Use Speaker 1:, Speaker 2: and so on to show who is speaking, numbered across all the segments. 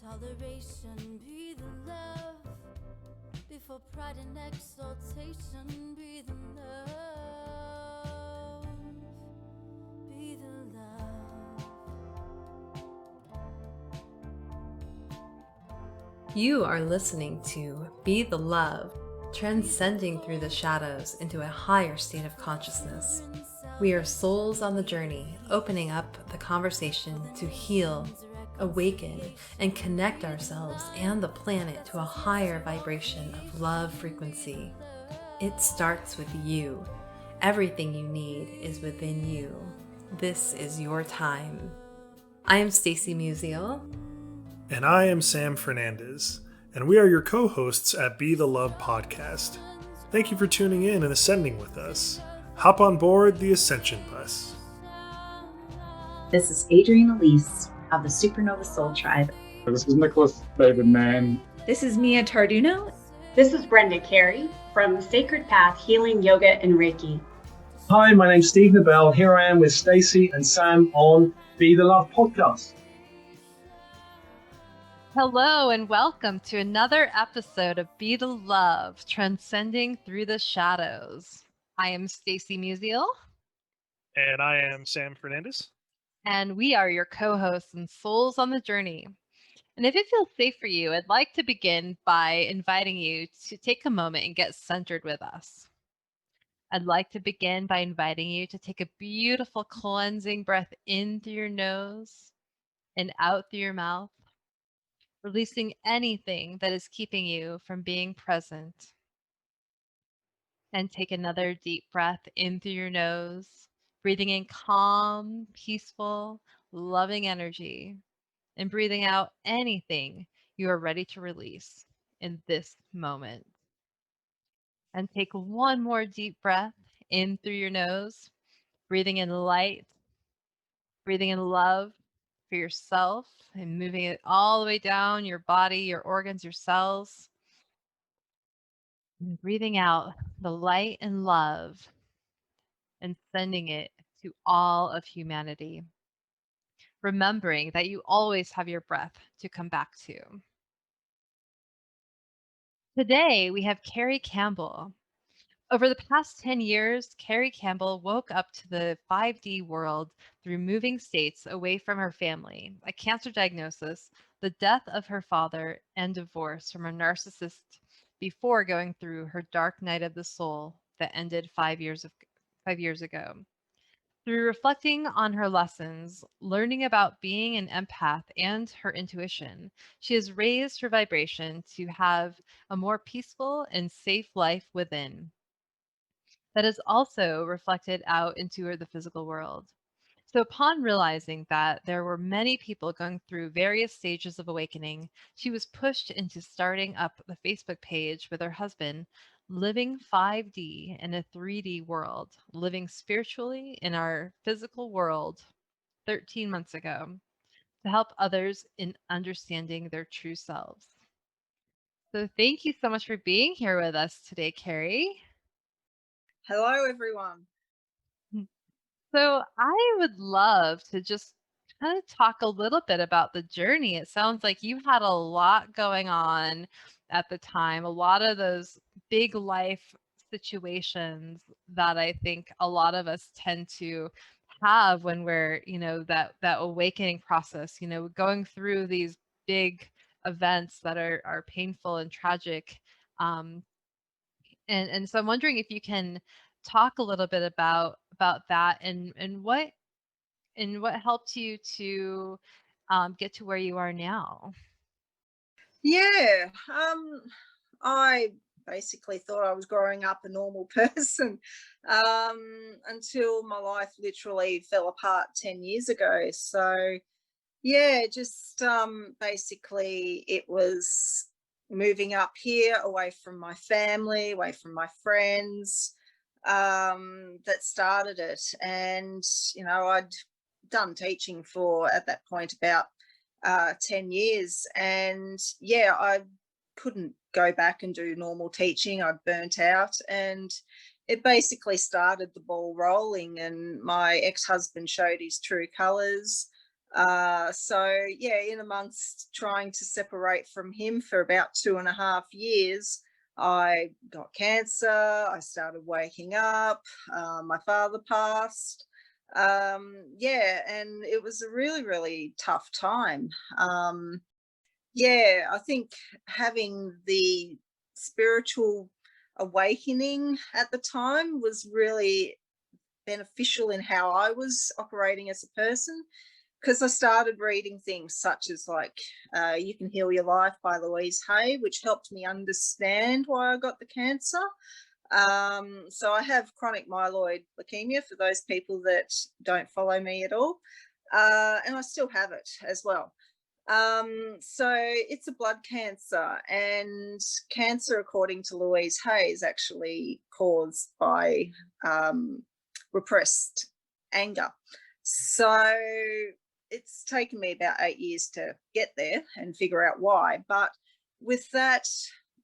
Speaker 1: toleration, be the love. Before pride and exaltation, be the love. Be the love.
Speaker 2: You are listening to Be the Love, transcending through the shadows into a higher state of consciousness. We are souls on the journey, opening up the conversation to heal, awaken, and connect ourselves and the planet to a higher vibration of love frequency. It starts with you. Everything you need is within you. This is your time. I am Stacy Musial.
Speaker 3: And I am Sam Fernandez, and we are your co-hosts at Be the Love podcast. Thank you for tuning in and ascending with us. Hop on board the Ascension bus.
Speaker 4: This is Adrienne Elise of the Supernova Soul Tribe.
Speaker 5: This is Nicholas David Mann.
Speaker 6: This is Mia Tarduno.
Speaker 7: This is Brenda Carey from the Sacred Path Healing Yoga and Reiki.
Speaker 8: Hi, my name's Steve Nabel. Here I am with Stacy and Sam on Be the Love podcast.
Speaker 2: Hello and welcome to another episode of Be the Love, transcending through the shadows. I am Stacy Musial.
Speaker 3: And I am Sam Fernandez.
Speaker 2: And we are your co-hosts and souls on the journey. And if it feels safe for you, I'd like to begin by inviting you to take a moment and get centered with us. I'd like to begin by inviting you to take a beautiful cleansing breath in through your nose and out through your mouth, releasing anything that is keeping you from being present. And take another deep breath in through your nose, breathing in calm, peaceful, loving energy, and breathing out anything you are ready to release in this moment. And take one more deep breath in through your nose, breathing in light, breathing in love for yourself, and moving it all the way down your body, your organs, your cells. And breathing out the light and love and sending it to all of humanity. Remembering that you always have your breath to come back to. Today, we have Carrie Campbell. Over the past 10 years, Carrie Campbell woke up to the 5D world through moving states away from her family, a cancer diagnosis, the death of her father, and divorce from a narcissist before going through her dark night of the soul that ended 5 years ago. Through reflecting on her lessons, learning about being an empath and her intuition, she has raised her vibration to have a more peaceful and safe life within that is also reflected out into the physical world. So upon realizing that there were many people going through various stages of awakening, she was pushed into starting up the Facebook page with her husband, Living 5D in a 3D world, living spiritually in our physical world 13 months ago to help others in understanding their true selves. So thank you so much for being here with us today, Carrie.
Speaker 6: Hello, everyone.
Speaker 2: So I would love to just kind of talk a little bit about the journey. It sounds like you had a lot going on at the time, a lot of those big life situations that I think a lot of us tend to have when we're, that awakening process, going through these big events that are painful and tragic. And so I'm wondering if you can talk a little bit about that and what helped you to get to where you are now.
Speaker 6: Yeah, I basically thought I was growing up a normal person until my life literally fell apart 10 years ago. So yeah, just basically it was moving up here away from my family, away from my friends, that started it. And I'd done teaching for at that point about 10 years, and yeah, I couldn't go back and do normal teaching. I burnt out, and it basically started the ball rolling, and my ex-husband showed his true colors. So yeah, in amongst trying to separate from him for about 2.5 years, I got cancer. I started waking up. My father passed. Yeah, and it was a really, really tough time. Yeah, I think having the spiritual awakening at the time was really beneficial in how I was operating as a person, because I started reading things such as like You Can Heal Your Life by Louise Hay, which helped me understand why I got the cancer. So I have chronic myeloid leukemia, for those people that don't follow me at all. And I still have it as well. So it's a blood cancer, and cancer, according to Louise Hay, is actually caused by repressed anger. So it's taken me about 8 years to get there and figure out why. But with that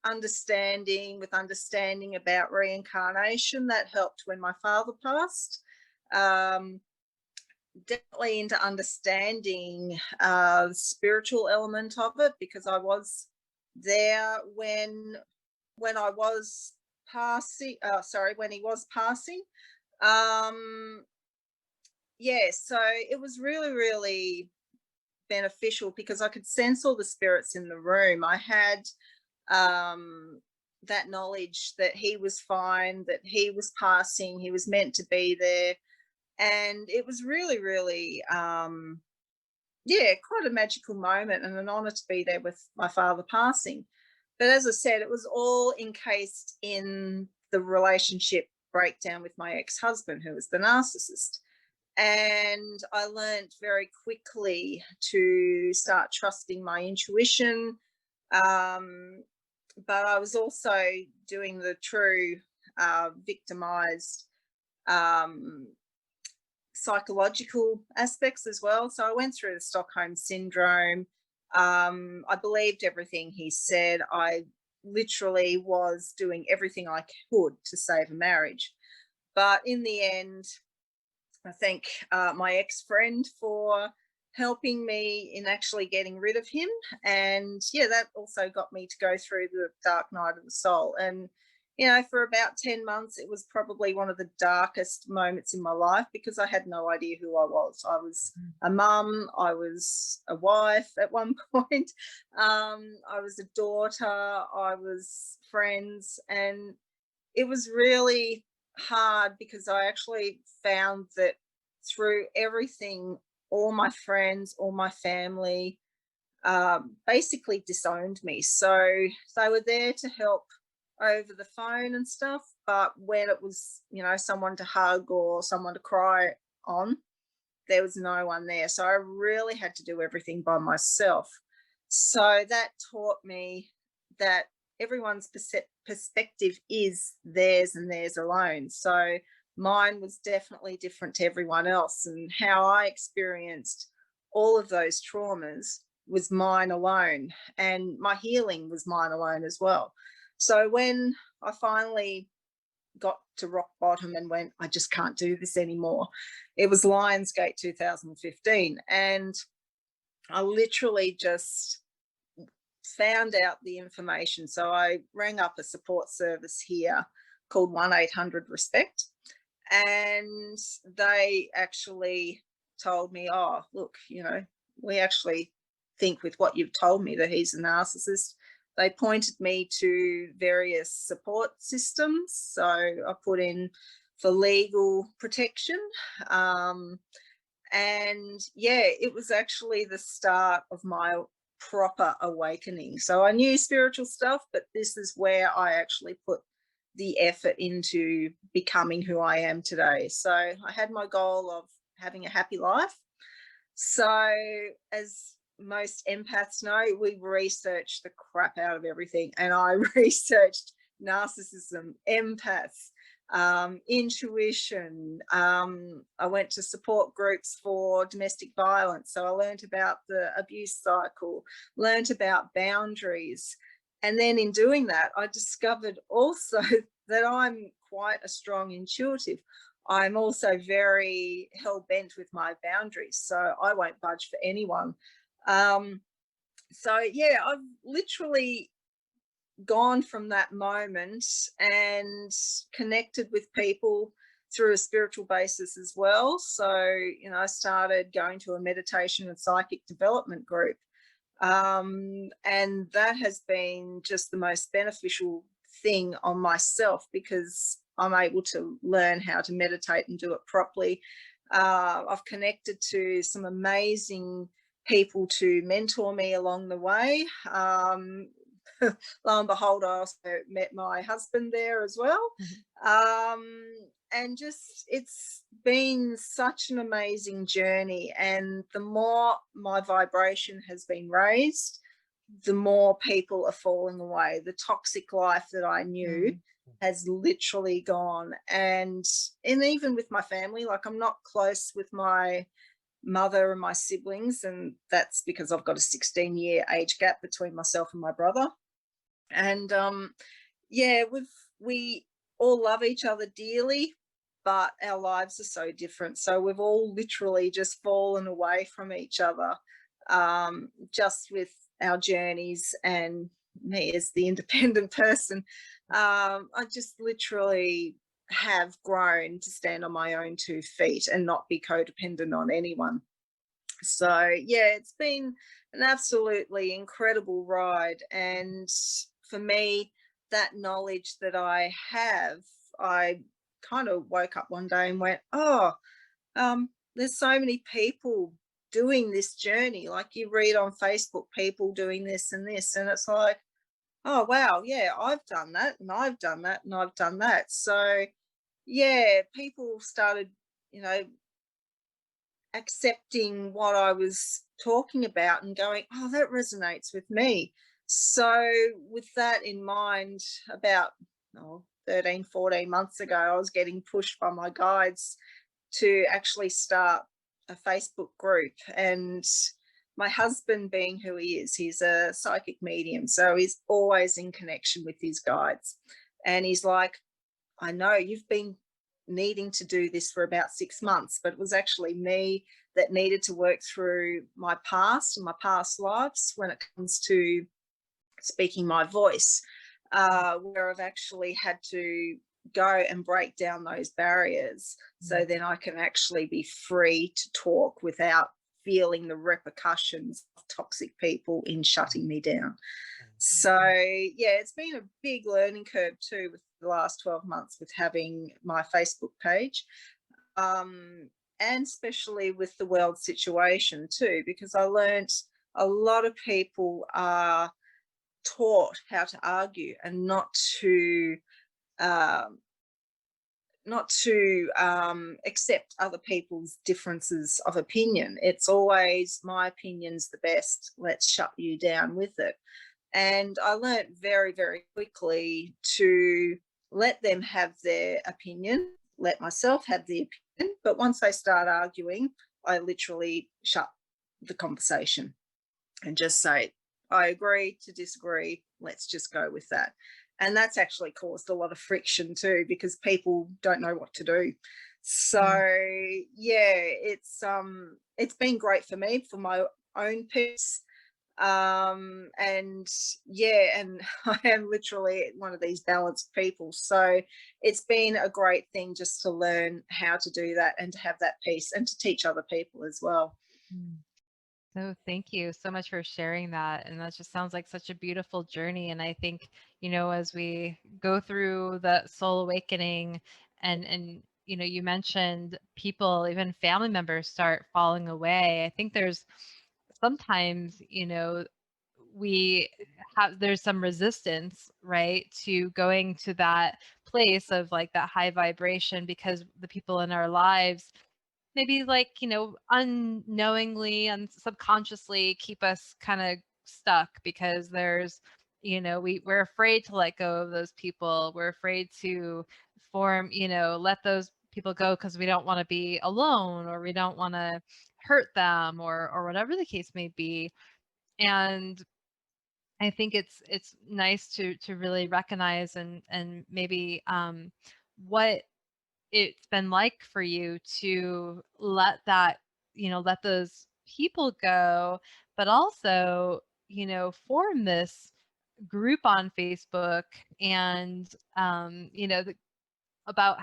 Speaker 6: understanding, with understanding about reincarnation, that helped when my father passed. Definitely into understanding the spiritual element of it, because I was there when I was passing. When he was passing. Yeah, so it was really, really beneficial because I could sense all the spirits in the room. I had that knowledge that he was fine, that he was passing, he was meant to be there. And it was really, really, yeah, quite a magical moment and an honour to be there with my father passing. But as I said, it was all encased in the relationship breakdown with my ex-husband, who was the narcissist. And I learned very quickly to start trusting my intuition. But I was also doing the true victimized psychological aspects as well. So I went through the Stockholm syndrome. I believed everything he said. I literally was doing everything I could to save a marriage. But in the end, I thank my ex-friend for helping me in actually getting rid of him. And yeah, that also got me to go through the dark night of the soul. And you know, for about 10 months, it was probably one of the darkest moments in my life because I had no idea who I was. I was a mum, I was a wife at one point, I was a daughter, I was friends, and it was really hard because I actually found that through everything, all my friends, all my family basically disowned me. So they were there to help over the phone and stuff, but when it was, you know, someone to hug or someone to cry on, there was no one there. So I really had to do everything by myself. So that taught me that everyone's perspective is theirs and theirs alone. So mine was definitely different to everyone else, and how I experienced all of those traumas was mine alone, and my healing was mine alone as well. So when I finally got to rock bottom and went, I just can't do this anymore, it was Lionsgate 2015. And I literally just found out the information. So I rang up a support service here called 1-800-RESPECT. And they actually told me, oh, look, you know, we actually think with what you've told me that he's a narcissist. They pointed me to various support systems. So I put in for legal protection. And yeah, it was actually the start of my proper awakening. So I knew spiritual stuff, but this is where I actually put the effort into becoming who I am today. So I had my goal of having a happy life. So as most empaths know, we research the crap out of everything, and I researched narcissism, empaths, intuition. I went to support groups for domestic violence, so I learned about the abuse cycle, learned about boundaries, and then in doing that, I discovered also that I'm quite a strong intuitive. I'm also very hell-bent with my boundaries, so I won't budge for anyone. So yeah, I've literally gone from that moment and connected with people through a spiritual basis as well. So, you know, I started going to a meditation and psychic development group. And that has been just the most beneficial thing on myself, because I'm able to learn how to meditate and do it properly. I've connected to some amazing people to mentor me along the way. Lo and behold, I also met my husband there as well. And just, it's been such an amazing journey. And the more my vibration has been raised, the more people are falling away. The toxic life that I knew has literally gone. And even with my family, like, I'm not close with my mother and my siblings, and that's because I've got a 16-year age gap between myself and my brother. And yeah, we all love each other dearly, but our lives are so different. So we've all literally just fallen away from each other, just with our journeys. And me as the independent person, I just literally have grown to stand on my own 2 feet and not be codependent on anyone. So yeah, it's been an absolutely incredible ride. And for me, that knowledge that I have, I kind of woke up one day and went, oh, there's so many people doing this journey. Like, you read on Facebook, people doing this and this, and it's like, oh wow, yeah, I've done that, and I've done that, and I've done that. So yeah, people started, you know, accepting what I was talking about and going, oh, that resonates with me. So with that in mind, about 13, 14 months ago, I was getting pushed by my guides to actually start a Facebook group. And my husband, being who he is, he's a psychic medium, so he's always in connection with his guides. And he's like, I know you've been needing to do this for about 6 months, but it was actually me that needed to work through my past and my past lives when it comes to speaking my voice, where I've actually had to go and break down those barriers, so then I can actually be free to talk without feeling the repercussions of toxic people in shutting me down. So yeah, it's been a big learning curve too with the last 12 months with having my Facebook page, and especially with the world situation too, because I learned a lot of people are taught how to argue and not to accept other people's differences of opinion. It's always, my opinion's the best, let's shut you down with it. And I learned very, very quickly to let them have their opinion, let myself have the opinion. But once they start arguing, I literally shut the conversation and just say, I agree to disagree, let's just go with that. And that's actually caused a lot of friction too, because people don't know what to do. So yeah, it's been great for me, for my own peace. And yeah, and I am literally one of these balanced people, so it's been a great thing just to learn how to do that and to have that peace and to teach other people as well.
Speaker 2: So thank you so much for sharing that. And that just sounds like such a beautiful journey. And I think, you know, as we go through the soul awakening and you know, you mentioned people, even family members start falling away. I think there's sometimes, you know, there's some resistance, right, to going to that place of like that high vibration, because the people in our lives maybe, like, you know, unknowingly and subconsciously keep us kind of stuck, because there's, you know, we're afraid to let go of those people. We're afraid to let those people go because we don't want to be alone, or we don't want to hurt them, or whatever the case may be. And I think it's nice to really recognize and maybe what it's been like for you to let that, let those people go, but also, form this group on Facebook and, about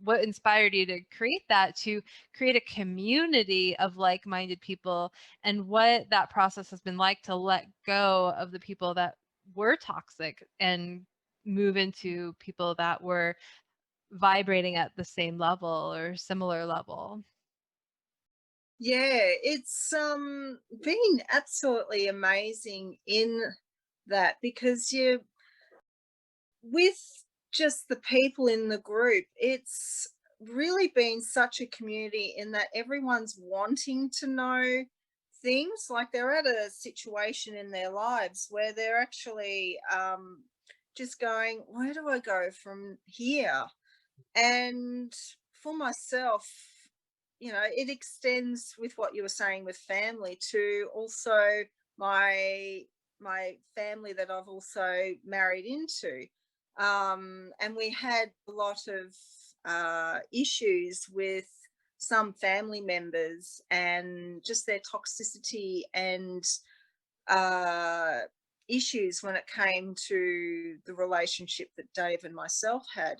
Speaker 2: what inspired you to create that, to create a community of like-minded people, and what that process has been like to let go of the people that were toxic and move into people that were vibrating at the same level or similar level.
Speaker 6: Yeah, it's been absolutely amazing in that, because you, with just the people in the group, it's really been such a community in that everyone's wanting to know things. Like, they're at a situation in their lives where they're actually just going, where do I go from here? And for myself, it extends with what you were saying with family to also my family that I've also married into. And we had a lot of issues with some family members, and just their toxicity and issues when it came to the relationship that Dave and myself had.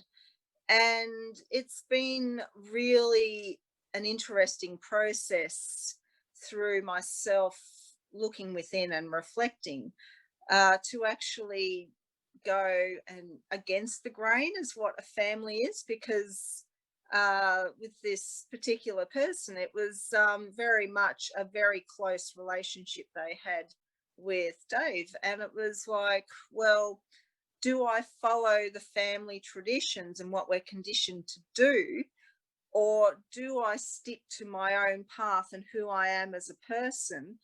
Speaker 6: And it's been really an interesting process through myself looking within and reflecting, to actually go and against the grain as what a family is, because with this particular person, it was very much a very close relationship they had with Dave. And it was like, well, do I follow the family traditions and what we're conditioned to do, or do I stick to my own path and who I am as a person,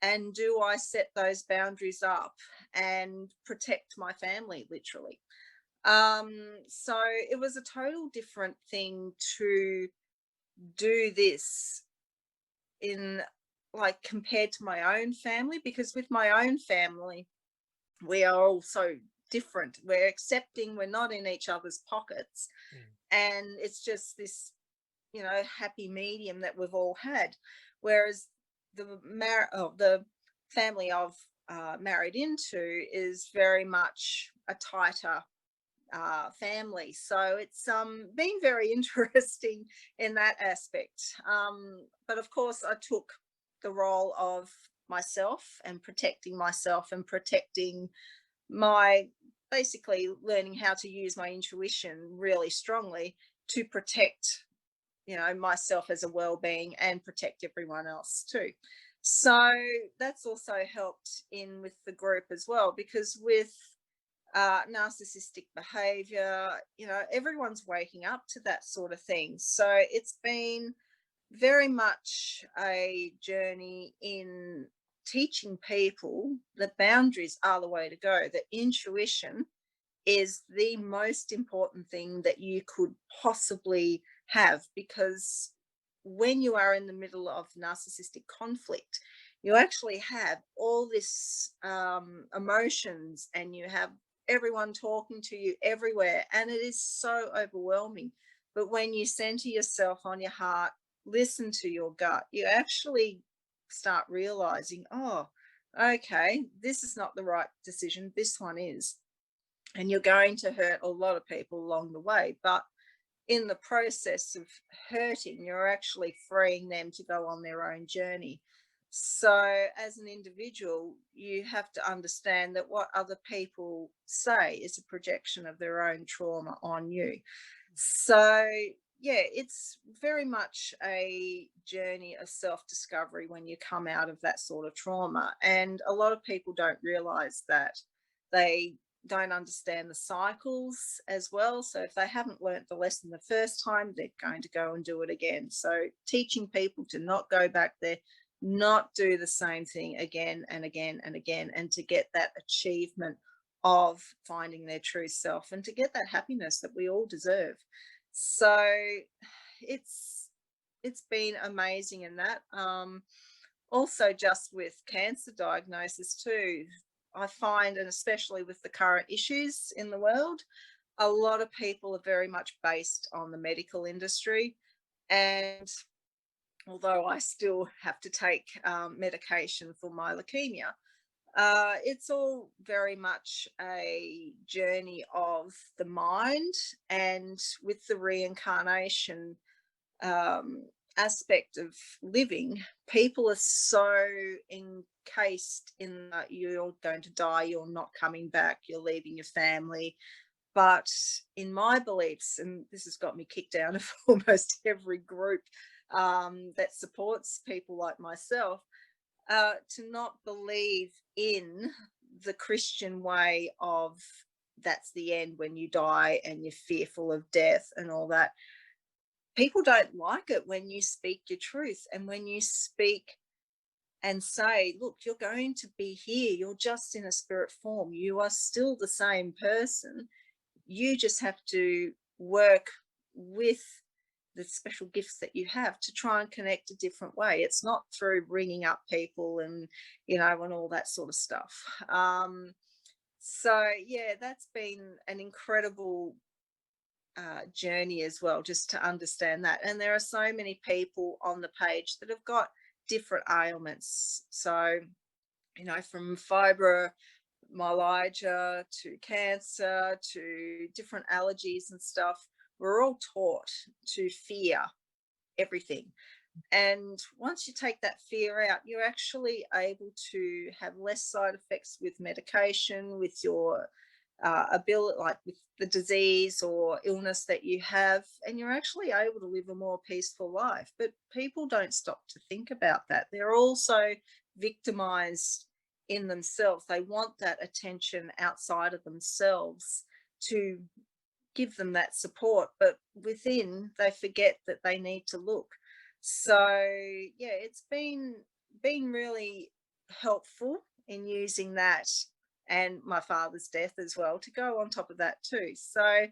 Speaker 6: and do I set those boundaries up and protect my family, literally? So it was a total different thing to do this in, like, compared to my own family, because with my own family, we are all so different. We're accepting, we're not in each other's pockets. And it's just this, happy medium that we've all had. Whereas the family I've married into is very much a tighter family. So it's been very interesting in that aspect. But of course, I took the role of myself and protecting myself and protecting my, basically learning how to use my intuition really strongly to protect, myself as a well-being and protect everyone else too. So that's also helped in with the group as well, because with narcissistic behavior, everyone's waking up to that sort of thing. So it's been very much a journey in teaching people that boundaries are the way to go, that intuition is the most important thing that you could possibly have. Because when you are in the middle of narcissistic conflict, you actually have all this emotions, and you have everyone talking to you everywhere, and it is so overwhelming. But when you center yourself on your heart, listen to your gut, you actually start realizing, oh, okay, this is not the right decision, this one is. And you're going to hurt a lot of people along the way, but in the process of hurting, you're actually freeing them to go on their own journey. So as an individual, you have to understand that what other people say is a projection of their own trauma on you. So yeah, it's very much a journey of self-discovery when you come out of that sort of trauma. And a lot of people don't realize that. They don't understand the cycles as well. So if they haven't learnt the lesson the first time, they're going to go and do it again. So teaching people to not go back there, not do the same thing again and again and again, and to get that achievement of finding their true self, and to get that happiness that we all deserve. So it's been amazing in that. Also, just with cancer diagnosis too, I find, and especially with the current issues in the world, a lot of people are very much based on the medical industry. And although I still have to take medication for my leukemia, it's all very much a journey of the mind. And with the reincarnation aspect of living, people are so encased in that you're going to die, you're not coming back, you're leaving your family. But in my beliefs, and this has got me kicked out of almost every group that supports people like myself, to not believe in the Christian way of that's the end when you die and you're fearful of death and all that. People don't like it when you speak your truth, and when you speak and say, look, you're going to be here, you're just in a spirit form, you are still the same person, you just have to work with the special gifts that you have to try and connect a different way. It's not through ringing up people and, and all that sort of stuff. So yeah, that's been an incredible journey as well, just to understand that. And there are so many people on the page that have got different ailments. So, from fibromyalgia to cancer to different allergies and stuff, we're all taught to fear everything. And once you take that fear out, you're actually able to have less side effects with medication, with your ability, like with the disease or illness that you have, and you're actually able to live a more peaceful life. But people don't stop to think about that. They're also victimized in themselves. They want that attention outside of themselves to give them that support, but within they forget that they need to look. So yeah, it's been really helpful in using that, and my father's death as well to go on top of that too. So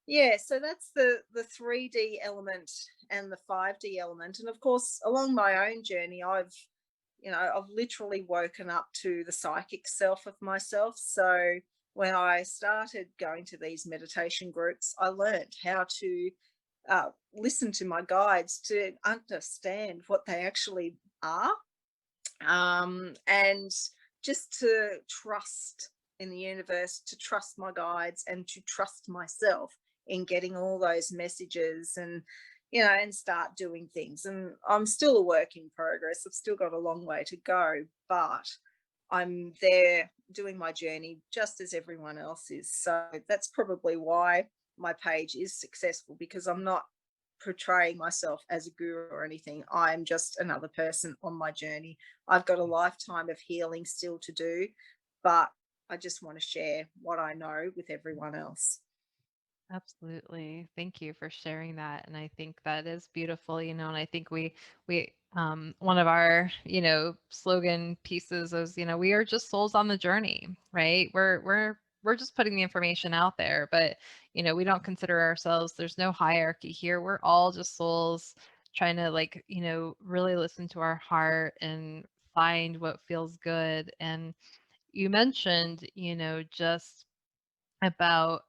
Speaker 6: yeah, so that's the 3D element and the 5D element. And of course, along my own journey, I've literally woken up to the psychic self of myself. So when I started going to these meditation groups, I learned how to listen to my guides, to understand what they actually are, and just to trust in the universe, to trust my guides, and to trust myself in getting all those messages, and and start doing things. And I'm still a work in progress. I've still got a long way to go, but I'm there doing my journey just as everyone else is. So that's probably why my page is successful, because I'm not portraying myself as a guru or anything. I'm just another person on my journey. I've got a lifetime of healing still to do, but I just want to share what I know with everyone else.
Speaker 2: Absolutely. Thank you for sharing that. And I think that is beautiful, and I think we one of our, slogan pieces is, we are just souls on the journey, right? We're just putting the information out there, but we don't consider ourselves, there's no hierarchy here. We're all just souls trying to really listen to our heart and find what feels good. And you mentioned, just about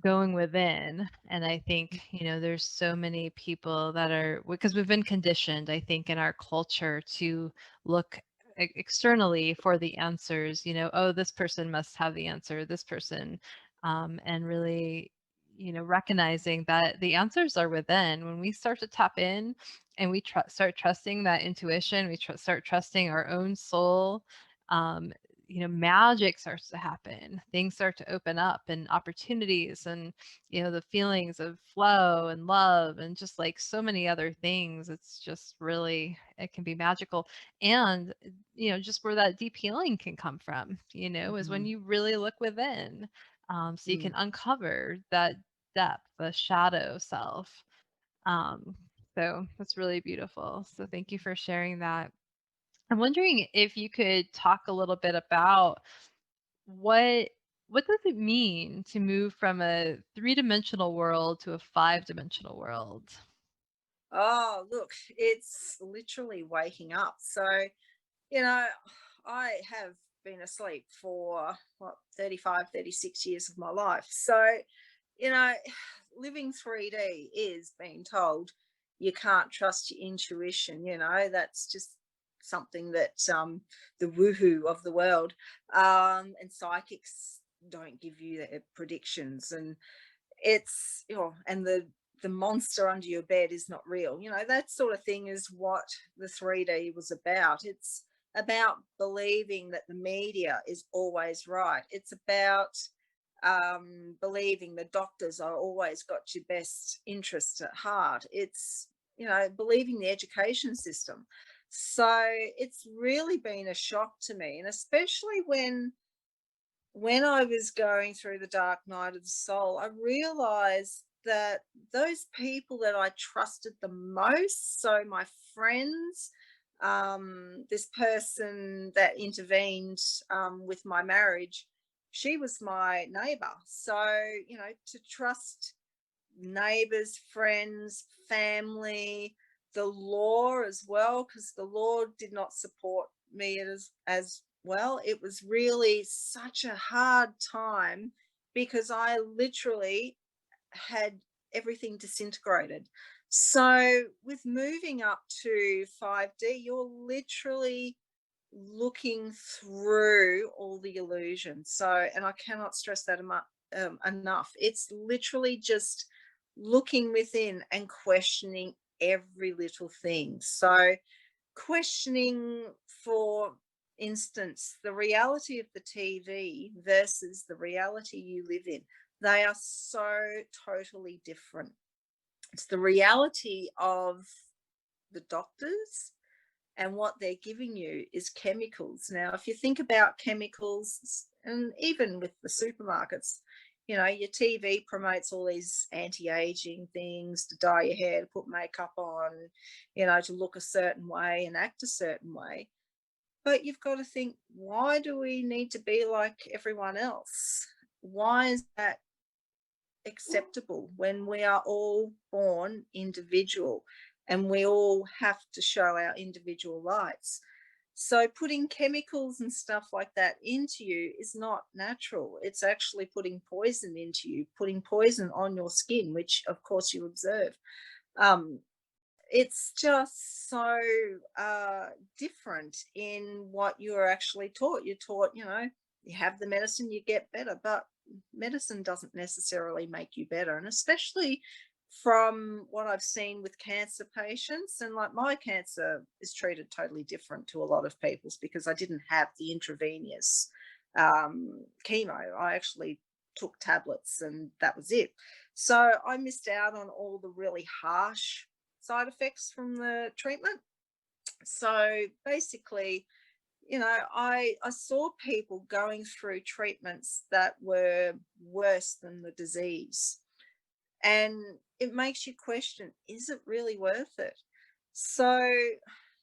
Speaker 2: going within. And I think, there's so many people that are, because we've been conditioned, I think, in our culture to look externally for the answers, oh, this person must have the answer, this person, and really, recognizing that the answers are within. When we start to tap in and we start trusting that intuition, we start trusting our own soul, um, magic starts to happen. Things start to open up, and opportunities, and, the feelings of flow and love, and just like so many other things. It's just really, it can be magical. And, just where that deep healing can come from, is when you really look within. So you can uncover that depth, the shadow self. Um, so that's really beautiful. So thank you for sharing that. I'm wondering if you could talk a little bit about what does it mean to move from a three-dimensional world to a five-dimensional world?
Speaker 6: Oh, look, it's literally waking up. So, I have been asleep for 35, 36 years of my life. So, you know, living 3D is being told you can't trust your intuition. You know, that's just something that the woohoo of the world and psychics don't give you their predictions, and it's, you know, and the monster under your bed is not real. You know, that sort of thing is what the 3D was about. It's about believing that the media is always right. It's about believing the doctors are always got your best interest at heart. It's, you know, believing the education system. So it's really been a shock to me, and especially when I was going through the dark night of the soul, I realized that those people that I trusted the most, so my friends, this person that intervened with my marriage, she was my neighbor. So, you know, to trust neighbors, friends, family, the law as well, because the law did not support me as well. It was really such a hard time because I literally had everything disintegrated. So with moving up to 5D, you're literally looking through all the illusions. So, and I cannot stress that enough. It's literally just looking within and questioning every little thing. So questioning, for instance, the reality of the TV versus the reality you live in. They are so totally different. It's the reality of the doctors, and what they're giving you is chemicals. Now, if you think about chemicals, and even with the supermarkets, you know, your TV promotes all these anti-aging things, to dye your hair, to put makeup on, you know, to look a certain way and act a certain way. But you've got to think, why do we need to be like everyone else? Why is that acceptable when we are all born individual and we all have to show our individual lights? So putting chemicals and stuff like that into you is not natural. It's actually putting poison into you, putting poison on your skin, which of course you observe. It's just so different in what you're actually taught. You're taught, you know, you have the medicine, you get better, but medicine doesn't necessarily make you better. And especially from what I've seen with cancer patients, and like my cancer is treated totally different to a lot of people's because I didn't have the intravenous chemo. I actually took tablets and that was it. So I missed out on all the really harsh side effects from the treatment. So basically, you know, I saw people going through treatments that were worse than the disease. And it makes you question, is it really worth it? So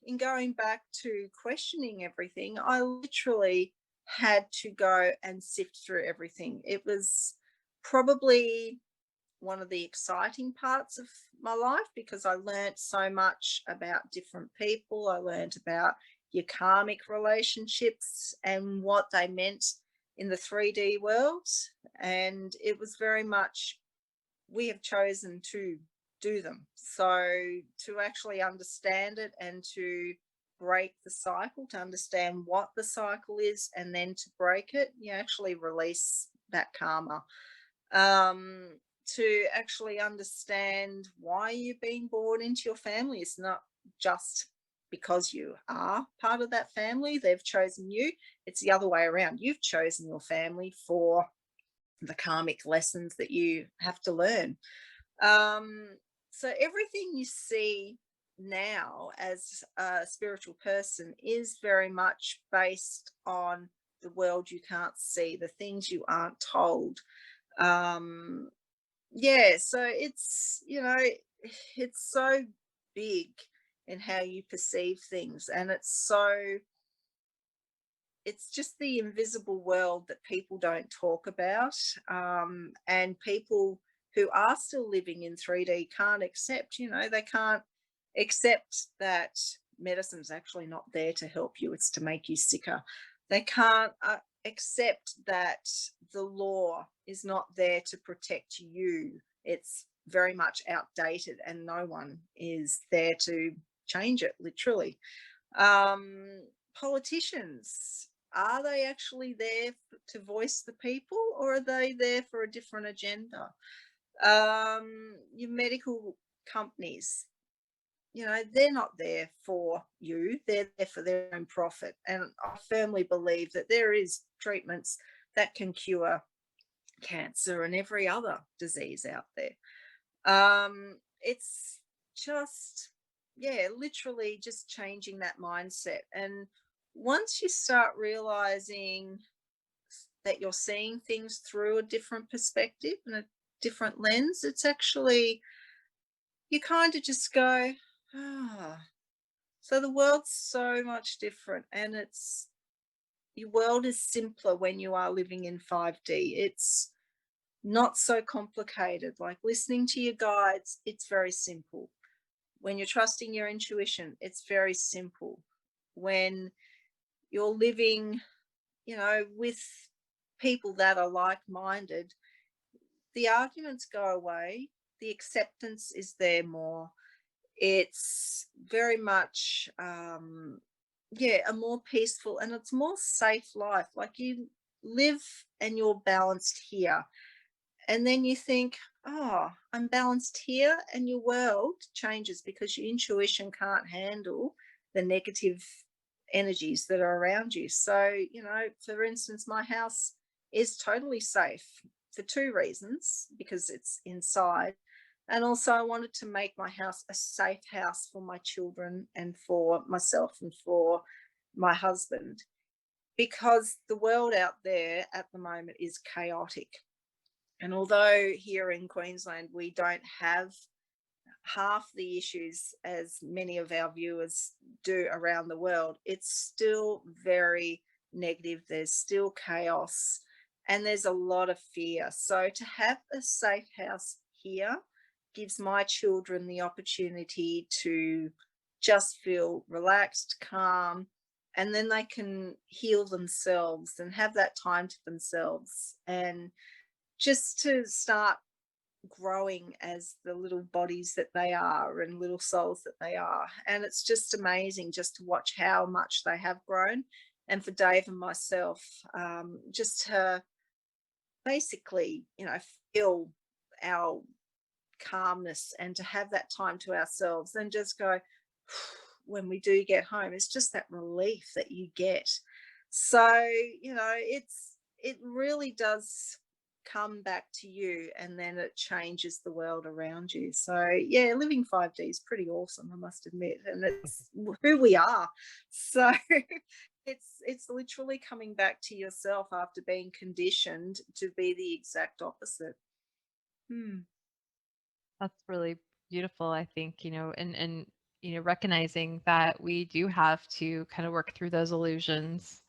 Speaker 6: in going back to questioning everything, I literally had to go and sift through everything. It was probably one of the exciting parts of my life because I learned so much about different people. I learned about your karmic relationships and what they meant in the 3D world. And it was very much, we have chosen to do them. So to actually understand it and to break the cycle, to understand what the cycle is and then to break it, you actually release that karma. To actually understand why you're being born into your family. It's not just because you are part of that family, they've chosen you. It's the other way around. You've chosen your family for the karmic lessons that you have to learn. So everything you see now as a spiritual person is very much based on the world you can't see, the things you aren't told. Yeah, so it's, you know, it's so big in how you perceive things, and it's just the invisible world that people don't talk about, and people who are still living in 3D can't accept, you know, they can't accept that medicine's actually not there to help you, it's to make you sicker. They can't accept that the law is not there to protect you. It's very much outdated, and no one is there to change it, literally. Politicians, are they actually there to voice the people, or are they there for a different agenda? Your medical companies, they're not there for you, they're there for their own profit. And I firmly believe that there is treatments that can cure cancer and every other disease out there. It's just, literally just changing that mindset. And once you start realizing that you're seeing things through a different perspective and a different lens, it's actually, you kind of just go, so the world's so much different, and your world is simpler when you are living in 5D. It's not so complicated. Like listening to your guides, it's very simple. When you're trusting your intuition, it's very simple. When you're living, with people that are like-minded, the arguments go away, the acceptance is there more. It's very much a more peaceful, and it's more safe life. Like you live and you're balanced here, and then you think, I'm balanced here, and your world changes because your intuition can't handle the negative energies that are around you. So, for instance, my house is totally safe for two reasons: because it's inside, and also I wanted to make my house a safe house for my children and for myself and for my husband, because the world out there at the moment is chaotic. And although here in Queensland we don't have half the issues as many of our viewers do around the world, it's still very negative. There's still chaos and there's a lot of fear. So to have a safe house here gives my children the opportunity to just feel relaxed, calm, and then they can heal themselves and have that time to themselves, and just to start growing as the little bodies that they are and little souls that they are. And it's just amazing just to watch how much they have grown. And for Dave and myself, just to basically, feel our calmness and to have that time to ourselves and just go, when we do get home, it's just that relief that you get. So, it really does come back to you, and then it changes the world around you. So living 5D is pretty awesome, I must admit, and it's who we are. So it's literally coming back to yourself after being conditioned to be the exact opposite.
Speaker 2: That's really beautiful, I think, and recognizing that we do have to kind of work through those illusions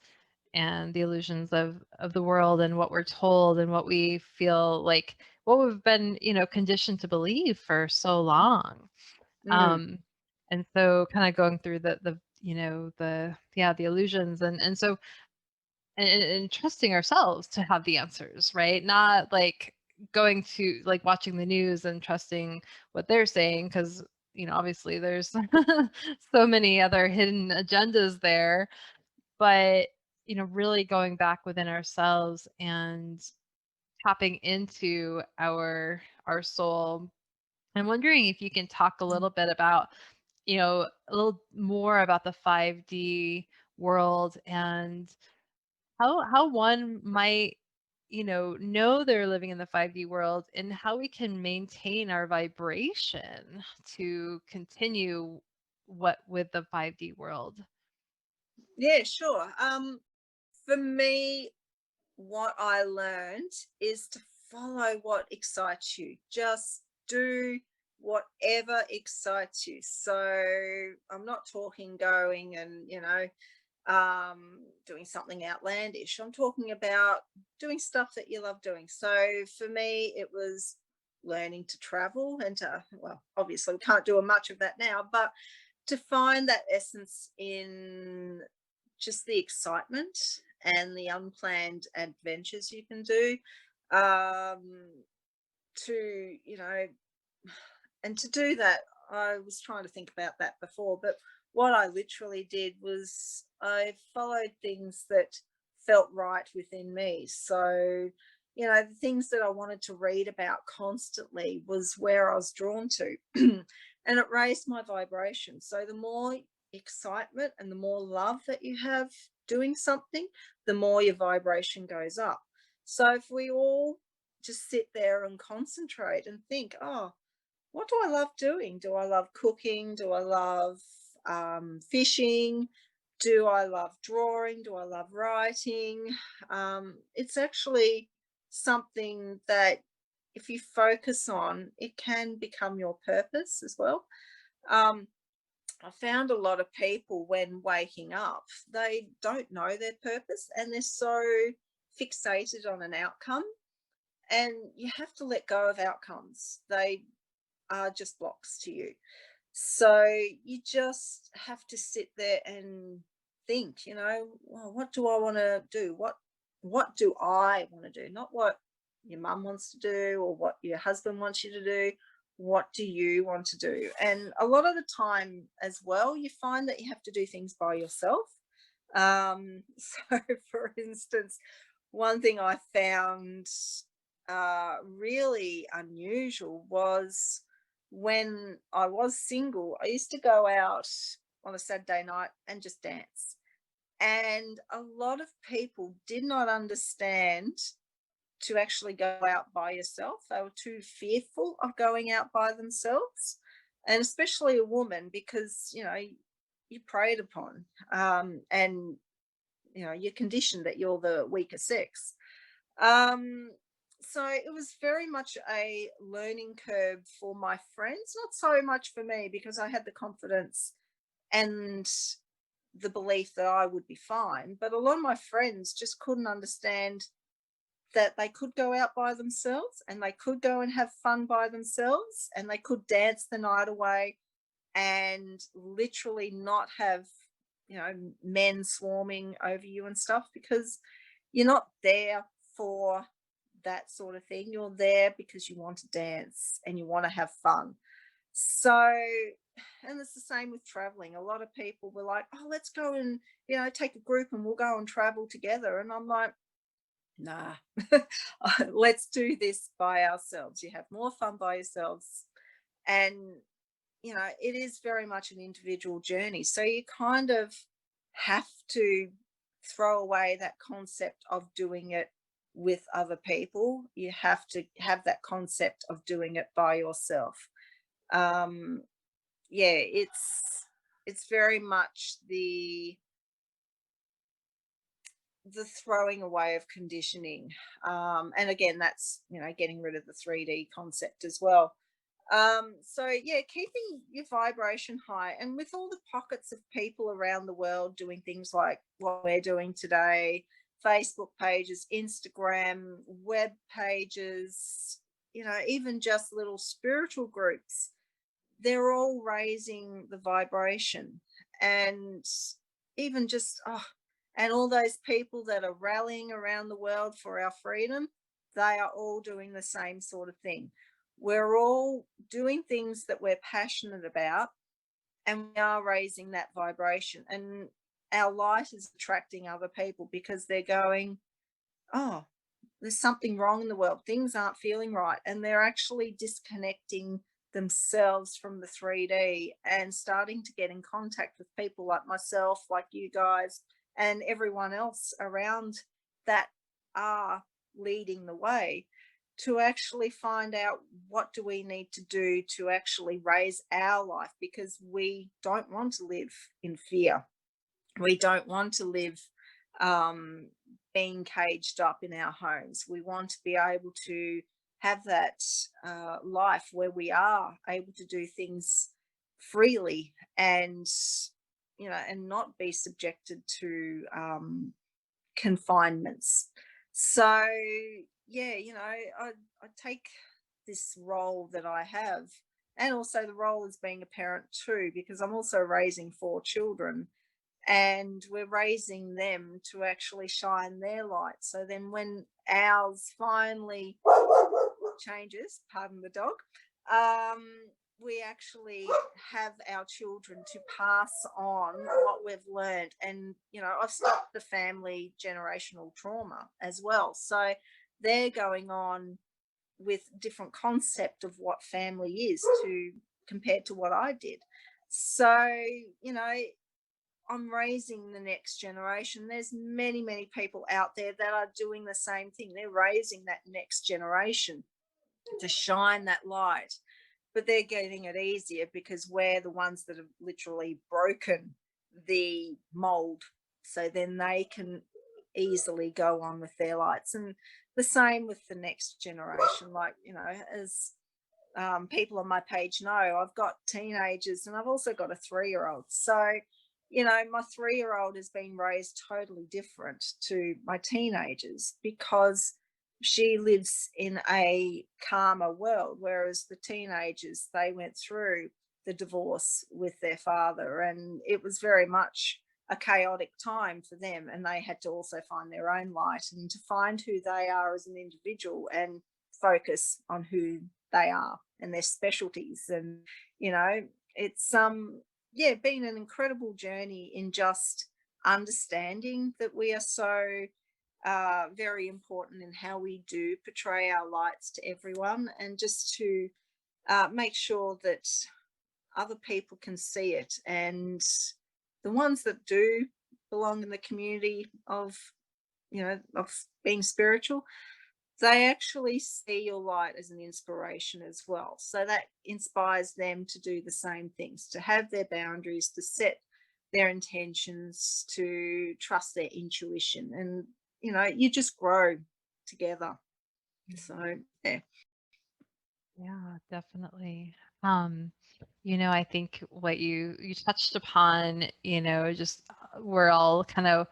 Speaker 2: and the illusions of the world and what we're told and what we feel like, what we've been, conditioned to believe for so long. And so kind of going through the illusions and so and trusting ourselves to have the answers, right? Not like going to like watching the news and trusting what they're saying, because obviously there's so many other hidden agendas there. But really going back within ourselves and tapping into our soul. I'm wondering if you can talk a little bit about a little more about the 5D world and how one might know they're living in the 5D world, and how we can maintain our vibration to continue with the 5D world.
Speaker 6: Yeah, sure. For me, what I learned is to follow what excites you. Just do whatever excites you. So I'm not talking going and, doing something outlandish. I'm talking about doing stuff that you love doing. So for me, it was learning to travel and obviously we can't do much of that now, but to find that essence in just the excitement and the unplanned adventures you can do, to, and to do that, I was trying to think about that before, but what I literally did was I followed things that felt right within me. So, the things that I wanted to read about constantly was where I was drawn to, and it raised my vibration. So the more excitement and the more love that you have doing something, the more your vibration goes up. So if we all just sit there and concentrate and think, oh, what do I love doing? Do I love cooking? Do I love fishing? Do I love drawing? Do I love writing? It's actually something that if you focus on, it can become your purpose as well. I found a lot of people when waking up, they don't know their purpose and they're so fixated on an outcome. And you have to let go of outcomes. They are just blocks to you. So you just have to sit there and think, well, what do I want to do? What do I want to do? Not what your mum wants to do or what your husband wants you to do. What do you want to do? And a lot of the time as well, you find that you have to do things by yourself. So for instance, one thing I found really unusual was when I was single, I used to go out on a Saturday night and just dance. And a lot of people did not understand to actually go out by yourself. They were too fearful of going out by themselves. And especially a woman, because, you're preyed upon, and, you're conditioned that you're the weaker sex. So it was very much a learning curve for my friends, not so much for me because I had the confidence and the belief that I would be fine. But a lot of my friends just couldn't understand that they could go out by themselves and they could go and have fun by themselves and they could dance the night away and literally not have, men swarming over you and stuff, because you're not there for that sort of thing. You're there because you want to dance and you want to have fun. So, and it's the same with traveling. A lot of people were like, oh, let's go and, take a group and we'll go and travel together. And I'm like, nah, let's do this by ourselves. You have more fun by yourselves. And, it is very much an individual journey. So you kind of have to throw away that concept of doing it with other people. You have to have that concept of doing it by yourself. It's very much the throwing away of conditioning, and again that's getting rid of the 3D concept as well. Keeping your vibration high, and with all the pockets of people around the world doing things like what we're doing today, Facebook pages, Instagram, web pages, even just little spiritual groups, they're all raising the vibration. And even just, and all those people that are rallying around the world for our freedom, they are all doing the same sort of thing. We're all doing things that we're passionate about, and we are raising that vibration. And our light is attracting other people because they're going, oh, there's something wrong in the world. Things aren't feeling right. And they're actually disconnecting themselves from the 3D and starting to get in contact with people like myself, like you guys, and everyone else around that are leading the way to actually find out what do we need to do to actually raise our life, because we don't want to live in fear. We don't want to live being caged up in our homes. We want to be able to have that life where we are able to do things freely and, and not be subjected to confinements. So, I take this role that I have, and also the role as being a parent too, because I'm also raising 4 children. and we're raising them to actually shine their light. So then when ours finally changes, pardon the dog, we actually have our children to pass on what we've learned. And, I've stopped the family generational trauma as well. So they're going on with different concept of what family is compared to what I did. So, I'm raising the next generation. There's many, many people out there that are doing the same thing. They're raising that next generation to shine that light, but they're getting it easier because we're the ones that have literally broken the mold. So then they can easily go on with their lights. And the same with the next generation. Like, as people on my page know, I've got teenagers and I've also got a 3-year-old. So, my 3-year-old has been raised totally different to my teenagers because she lives in a calmer world, whereas the teenagers, they went through the divorce with their father, and it was very much a chaotic time for them, and they had to also find their own light and to find who they are as an individual and focus on who they are and their specialties. And it's been an incredible journey in just understanding that we are so very important in how we do portray our lights to everyone, and just to make sure that other people can see it, and the ones that do belong in the community of being spiritual, they actually see your light as an inspiration as well. So that inspires them to do the same things, to have their boundaries, to set their intentions, to trust their intuition, and you just grow together. So yeah.
Speaker 2: Yeah, definitely. I think what you touched upon, just we're all kind of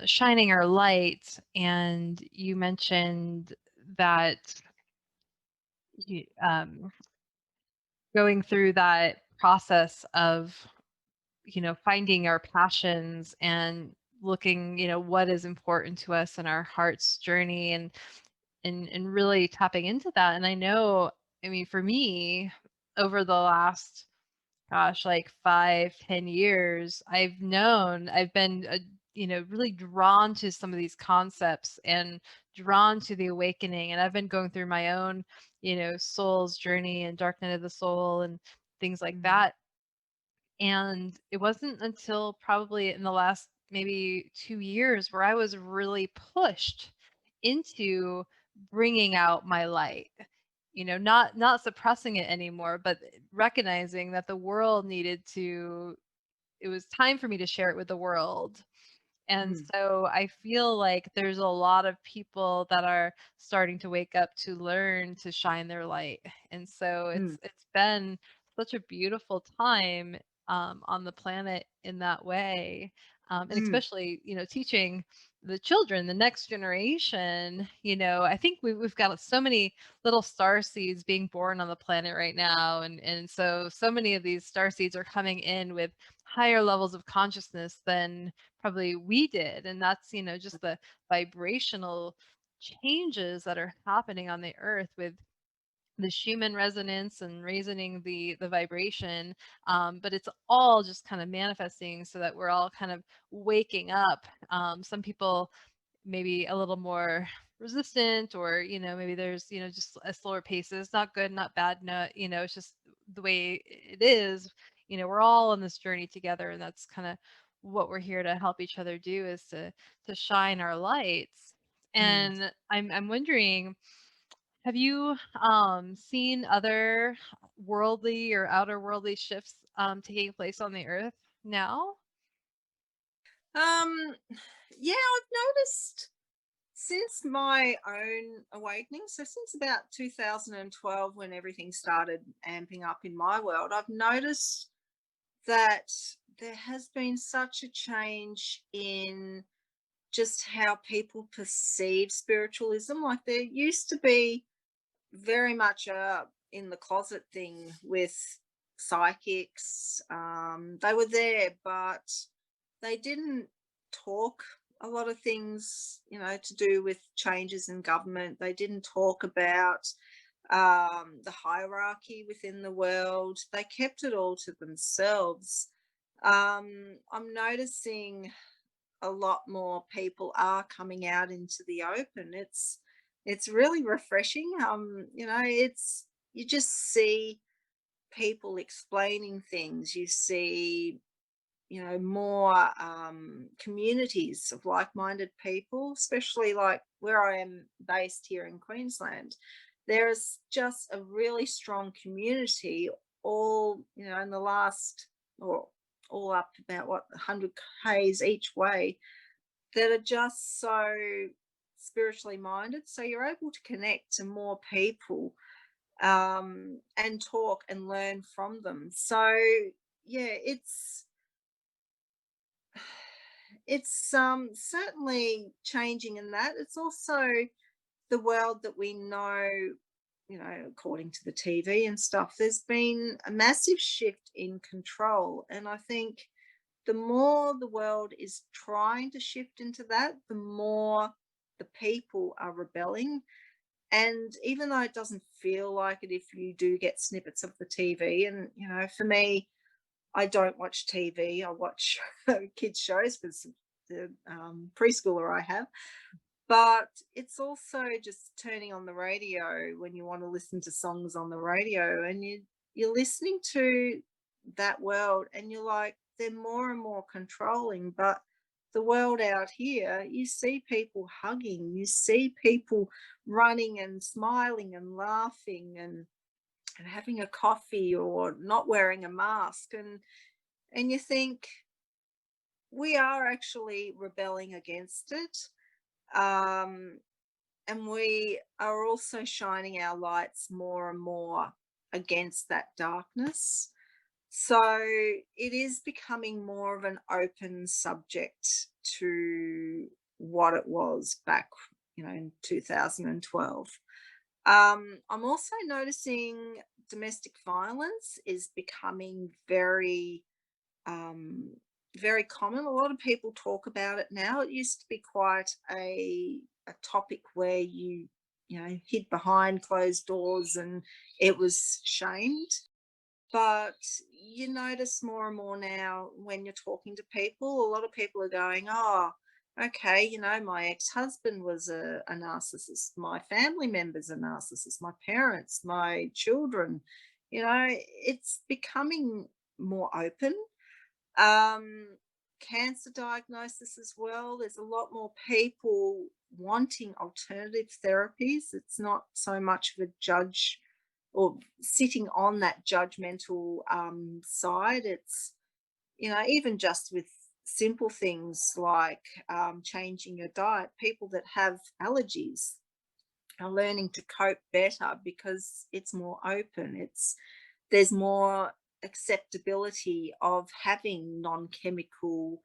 Speaker 2: shining our light, and you mentioned that you, going through that process of finding our passions and looking what is important to us in our heart's journey, and really tapping into that. And I mean, for me, over the last, gosh, like 5-10 years, I've been really drawn to some of these concepts and drawn to the awakening. And I've been going through my own soul's journey and dark night of the soul and things like that. And it wasn't until probably in the last maybe 2 years where I was really pushed into bringing out my light. Not suppressing it anymore, but recognizing that the world it was time for me to share it with the world. And so I feel like there's a lot of people that are starting to wake up to learn to shine their light. And so it's been such a beautiful time on the planet in that way. And especially, teaching the children, the next generation. I think we've got so many little star seeds being born on the planet right now. And so many of these star seeds are coming in with higher levels of consciousness than probably we did. And that's just the vibrational changes that are happening on the earth with the Schumann resonance and raising the vibration. But it's all just kind of manifesting so that we're all kind of waking up. Some people maybe a little more resistant, or maybe there's just a slower pace. It's not good, not bad, no, it's just the way it is. We're all on this journey together, and that's kind of what we're here to help each other do, is to shine our lights. And I'm wondering, have you seen other worldly or outer worldly shifts taking place on the earth now?
Speaker 6: Yeah, I've noticed since my own awakening, so since about 2012, when everything started amping up in my world, I've noticed that there has been such a change in just how people perceive spiritualism. Like, there used to be very much a in the closet thing with psychics. They were there, but they didn't talk a lot of things, to do with changes in government. They didn't talk about the hierarchy within the world. They kept it all to themselves. I'm noticing a lot more people are coming out into the open. It's really refreshing. It's, you just see people explaining things. You see, more communities of like-minded people, especially like where I am based here in Queensland. There's just a really strong community, all, in the last, or all up about 100 k's each way, that are just so spiritually minded. So you're able to connect to more people and talk and learn from them. So yeah, it's certainly changing in that. It's also the world that we know, according to the TV and stuff. There's been a massive shift in control, and I think the more the world is trying to shift into that, the more the people are rebelling. And even though it doesn't feel like it, if you do get snippets of the TV, and for me, I don't watch TV. I watch kids shows because the preschooler I have. But it's also just turning on the radio when you want to listen to songs on the radio, and you're listening to that world, and you're like, they're more and more controlling. But the world out here, you see people hugging, you see people running and smiling and laughing and having a coffee or not wearing a mask, and you think we are actually rebelling against it, and we are also shining our lights more and more against that darkness. So it is becoming more of an open subject to what it was back, in 2012. I'm also noticing domestic violence is becoming very, very common. A lot of people talk about it now. It used to be quite a topic where you hid behind closed doors and it was shamed. But you notice more and more now when you're talking to people, a lot of people are going, oh, okay, my ex-husband was a narcissist, my family members are narcissists, my parents, my children. It's becoming more open. Cancer diagnosis as well. There's a lot more people wanting alternative therapies. It's not so much of a judge or sitting on that judgmental side. It's, even just with simple things like changing your diet, people that have allergies are learning to cope better because it's more open. There's more acceptability of having non-chemical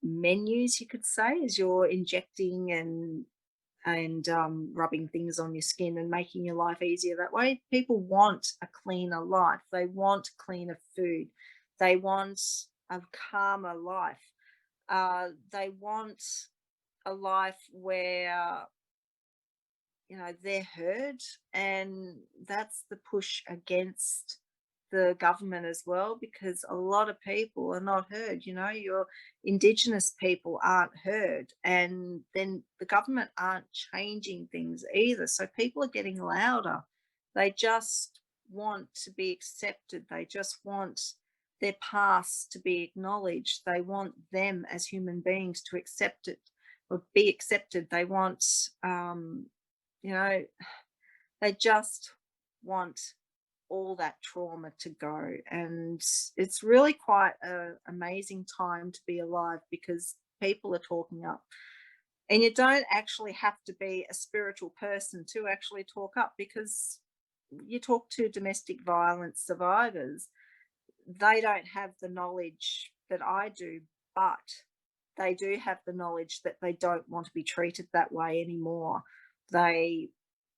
Speaker 6: menus, you could say, as you're injecting and rubbing things on your skin and making your life easier that way. People want a cleaner life. They want cleaner food. They want a calmer life. They want a life where they're heard, and that's the push against the government as well, because a lot of people are not heard. Your Indigenous people aren't heard, and then the government aren't changing things either. So people are getting louder. They just want to be accepted. They just want their past to be acknowledged. They want them as human beings to accept it or be accepted. They want they just want all that trauma to go. And it's really quite an amazing time to be alive, because people are talking up. And you don't actually have to be a spiritual person to actually talk up, because you talk to domestic violence survivors, they don't have the knowledge that I do, but they do have the knowledge that they don't want to be treated that way anymore. They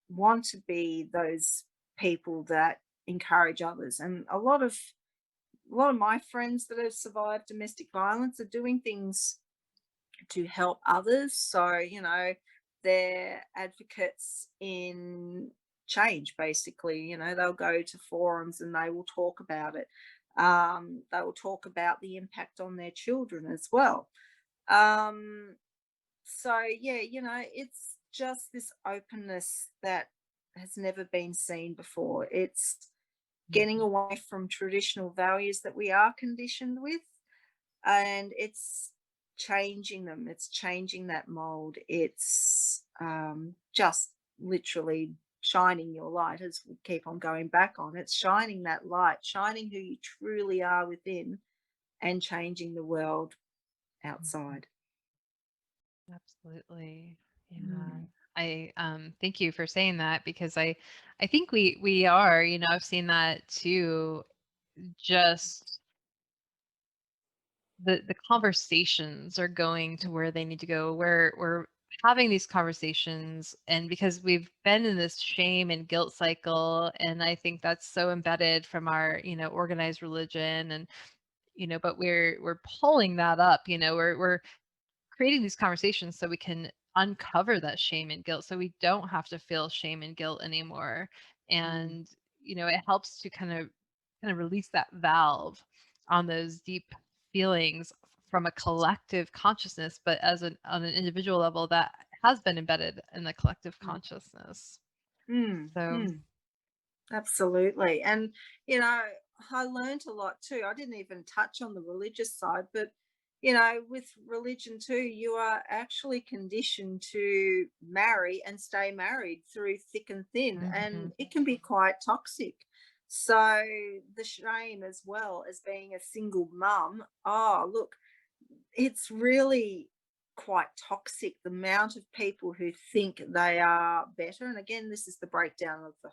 Speaker 6: want to be those people that encourage others. And a lot of a lot of my friends that have survived domestic violence are doing things to help others. So, they're advocates in change, basically. They'll go to forums and they will talk about it. They will talk about the impact on their children as well. So, yeah, it's just this openness that has never been seen before. It's getting away from traditional values that we are conditioned with, and it's changing them. It's changing that mold. It's just literally shining your light, as we keep on going back on. It's shining that light, shining who you truly are within, and changing the world outside.
Speaker 2: Absolutely. Yeah.
Speaker 6: Mm.
Speaker 2: I thank you for saying that, because I think we are, I've seen that too. Just the conversations are going to where they need to go. We're having these conversations, and because we've been in this shame and guilt cycle, and I think that's so embedded from our, organized religion, and but we're pulling that up, we're creating these conversations so we can uncover that shame and guilt, so we don't have to feel shame and guilt anymore. And it helps to kind of release that valve on those deep feelings from a collective consciousness, but on an individual level that has been embedded in the collective consciousness.
Speaker 6: Mm.
Speaker 2: So
Speaker 6: Mm. Absolutely. And, I learned a lot too. I didn't even touch on the religious side, but, with religion too, you are actually conditioned to marry and stay married through thick and thin, and it can be quite toxic. So the shame, as well as being a single mum, oh, look, it's really quite toxic, the amount of people who think they are better. And again, this is the breakdown of the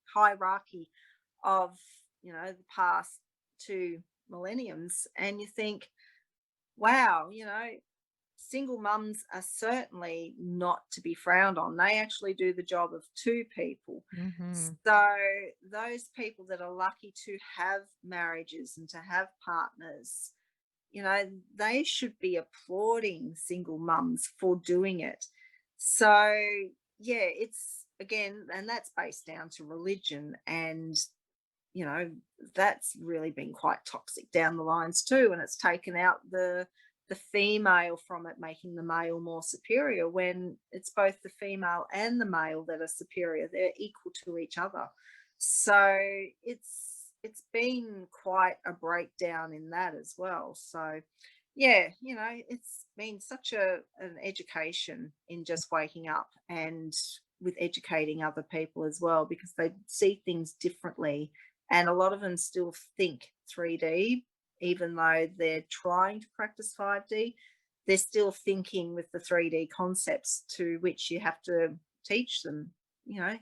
Speaker 6: hierarchy of the past 2 millenniums. And you think, wow, single mums are certainly not to be frowned on. They actually do the job of 2 people. So those people that are lucky to have marriages and to have partners, they should be applauding single mums for doing it. So, yeah, it's again, and that's based down to religion. And, that's really been quite toxic down the lines too. And it's taken out the female from it, making the male more superior, when it's both the female and the male that are superior. They're equal to each other. So it's been quite a breakdown in that as well. So yeah, it's been such an education in just waking up, and with educating other people as well, because they see things differently. And a lot of them still think 3D, even though they're trying to practice 5D. They're still thinking with the 3D concepts, to which you have to teach them,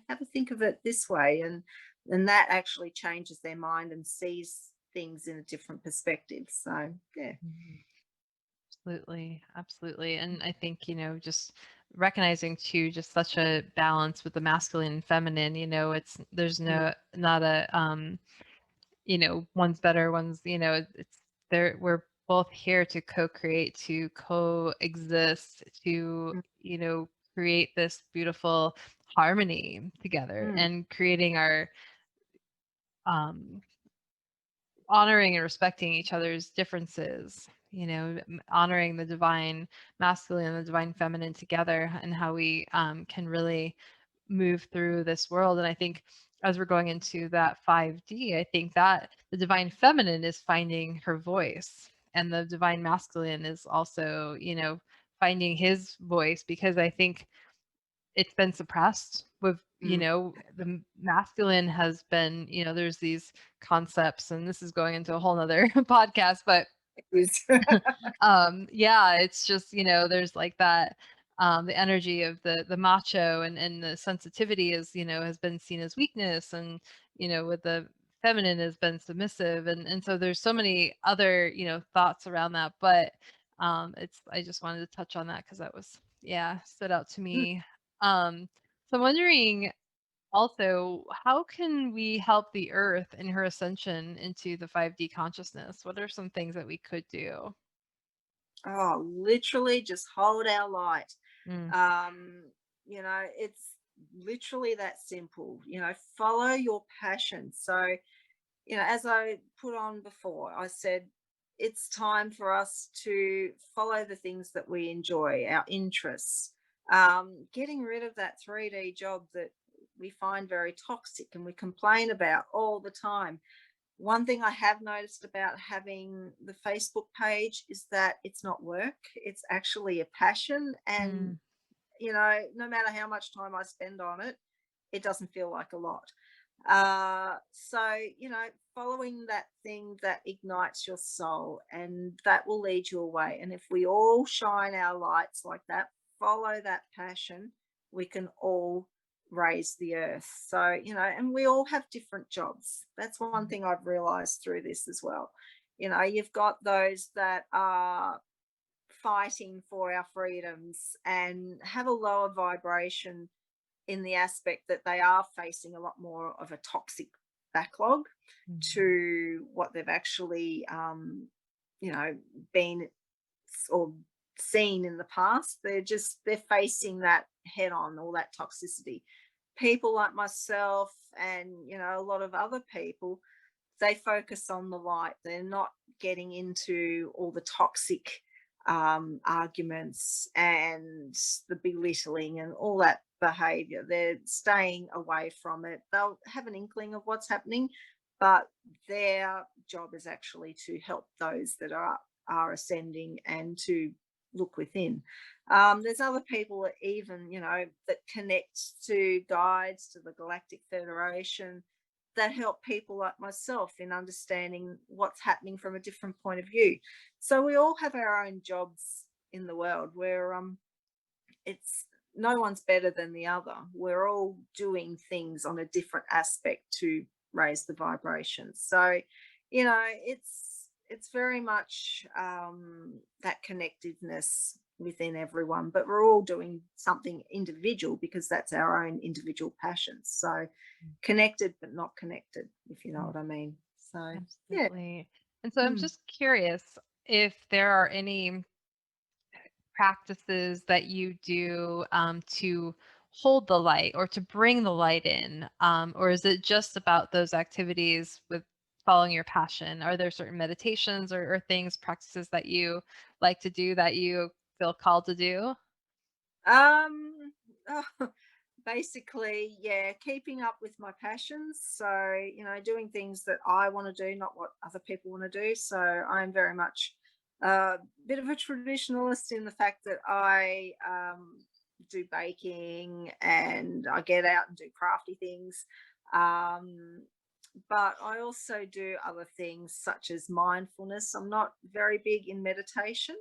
Speaker 6: have a think of it this way. And that actually changes their mind and sees things in a different perspective. So yeah.
Speaker 2: Absolutely. And I think, just recognizing too, just such a balance with the masculine and feminine, there's not a, one's better, one's, it's there. We're both here to co-create, to coexist, to, create this beautiful harmony together, and creating our, um, honoring and respecting each other's differences, honoring the divine masculine and the divine feminine together, and how we can really move through this world. And I think as we're going into that 5D, I think that the divine feminine is finding her voice, and the divine masculine is also, finding his voice, because I think it's been suppressed with, the masculine has been, there's these concepts, and this is going into a whole nother podcast, but yeah, it's just, there's like that, the energy of the macho, and the sensitivity is, has been seen as weakness, and, with the feminine has been submissive. And so there's so many other, thoughts around that, but I just wanted to touch on that, because that was, yeah, stood out to me. So I'm wondering, Also, how can we help the Earth in her ascension into the 5D consciousness? What are some things that we could do?
Speaker 6: Oh, literally just hold our light.
Speaker 2: Mm.
Speaker 6: Um, it's literally that simple. Follow your passion. So, as I put on before, I said it's time for us to follow the things that we enjoy, our interests, getting rid of that 3D job that we find very toxic and we complain about all the time. One thing I have noticed about having the Facebook page is that it's not work, it's actually a passion. And,
Speaker 2: Mm.
Speaker 6: no matter how much time I spend on it, it doesn't feel like a lot. So, following that thing that ignites your soul, and that will lead you away. And if we all shine our lights like that, follow that passion, we can all raise the earth. So, and we all have different jobs. That's one thing I've realized through this as well. You've got those that are fighting for our freedoms and have a lower vibration in the aspect that they are facing a lot more of a toxic backlog to what they've actually, been or seen in the past. They're facing that head on, all that toxicity. People like myself and, a lot of other people, they focus on the light. They're not getting into all the toxic arguments and the belittling and all that behavior. They're staying away from it. They'll have an inkling of what's happening, but their job is actually to help those that are ascending and to look within. There's other people that even, that connect to guides, to the Galactic Federation, that help people like myself in understanding what's happening from a different point of view. So we all have our own jobs in the world where it's no one's better than the other. We're all doing things on a different aspect to raise the vibration. So, it's very much that connectedness within everyone, but we're all doing something individual because that's our own individual passions. So connected but not connected, if you know what I mean. So yeah.
Speaker 2: Absolutely. And so I'm
Speaker 6: Mm.
Speaker 2: just curious if there are any practices that you do to hold the light or to bring the light in, or is it just about those activities with following your passion? Are there certain meditations or things, practices that you like to do that you feel called to do?
Speaker 6: Um, basically, yeah, keeping up with my passions. So, doing things that I want to do, not what other people want to do. So, I'm very much a bit of a traditionalist in the fact that I do baking and I get out and do crafty things. Um, but I also do other things such as mindfulness. I'm not very big in meditation.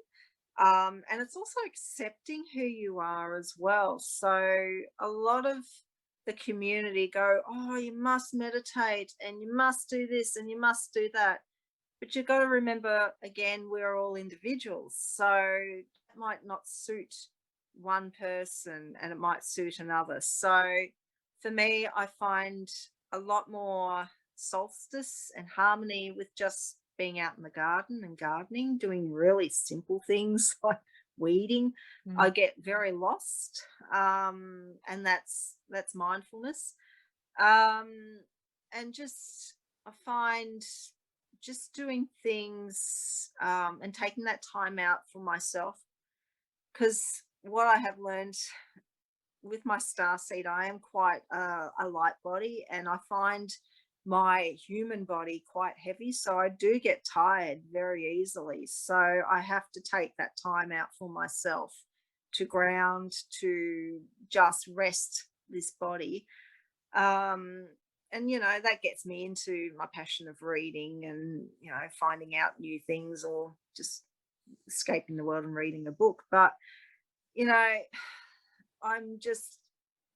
Speaker 6: And it's also accepting who you are as well. So a lot of the community go, oh, you must meditate and you must do this and you must do that. But you've got to remember, again, we're all individuals. So it might not suit one person and it might suit another. So for me, I find a lot more solstice and harmony with just being out in the garden and gardening, doing really simple things like weeding. I get very lost, and that's mindfulness. And just I find just doing things and taking that time out for myself, because what I have learned with my star seed, I am quite a light body, and I find my human body quite heavy. So I do get tired very easily. So I have to take that time out for myself to ground, to just rest this body. And, that gets me into my passion of reading and, finding out new things or just escaping the world and reading a book. But, I'm just